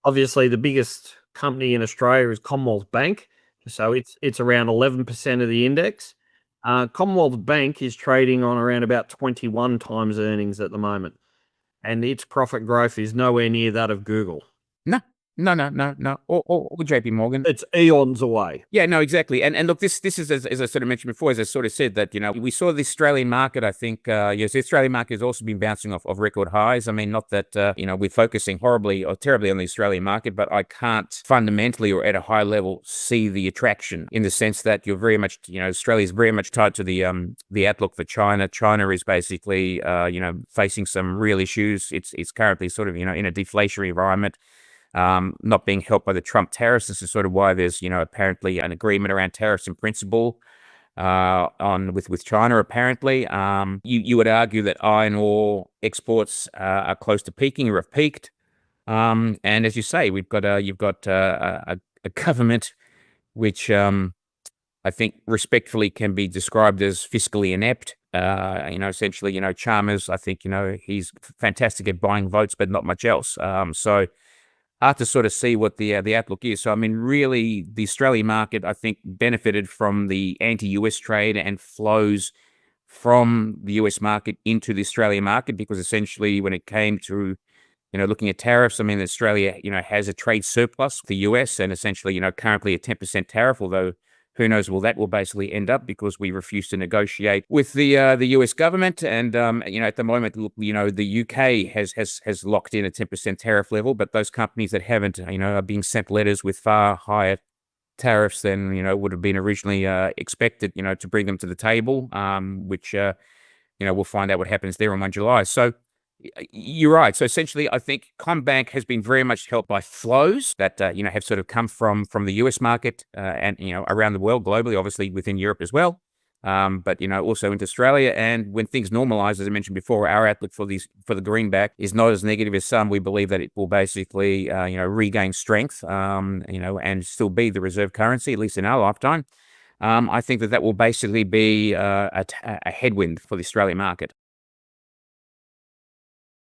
Obviously, the biggest company in Australia is Commonwealth Bank, so it's around 11% of the index. Commonwealth Bank is trading on around about 21 times earnings at the moment, and its profit growth is nowhere near that of Google. No, no. Or JP Morgan. It's eons away. Yeah, no, exactly. And look, this is, as I sort of mentioned before, as I sort of said, that, we saw the Australian market, I think, yes, the Australian market has also been bouncing off of record highs. I mean, not that, we're focusing horribly or terribly on the Australian market, but I can't fundamentally or at a high level see the attraction, in the sense that you're very much, Australia is very much tied to the outlook for China. China is basically, facing some real issues. It's currently sort of, in a deflationary environment. Not being helped by the Trump tariffs. This is sort of why there's, apparently an agreement around tariffs in principle with China, apparently. You would argue that iron ore exports are close to peaking or have peaked. And as you say, you've got a government which I think respectfully can be described as fiscally inept. Essentially, Chalmers, I think, he's fantastic at buying votes, but not much else. So hard to sort of see what the outlook is. So, I mean, really, the Australian market, I think, benefited from the anti-US trade and flows from the US market into the Australian market, because essentially when it came to, looking at tariffs, I mean, Australia, has a trade surplus with the US, and essentially, currently a 10% tariff, although who knows where that will basically end up, because we refuse to negotiate with the US government. And, at the moment, the UK has locked in a 10% tariff level, but those companies that haven't, are being sent letters with far higher tariffs than, would have been originally expected, to bring them to the table, which, we'll find out what happens there on 1 July. So, you're right. So essentially, I think CommBank has been very much helped by flows that have sort of come from the US market and around the world, globally, obviously within Europe as well, but also into Australia. And when things normalize, as I mentioned before, our outlook for the greenback is not as negative as some. We believe that it will basically regain strength, and still be the reserve currency, at least in our lifetime. I think that will basically be a headwind for the Australian market.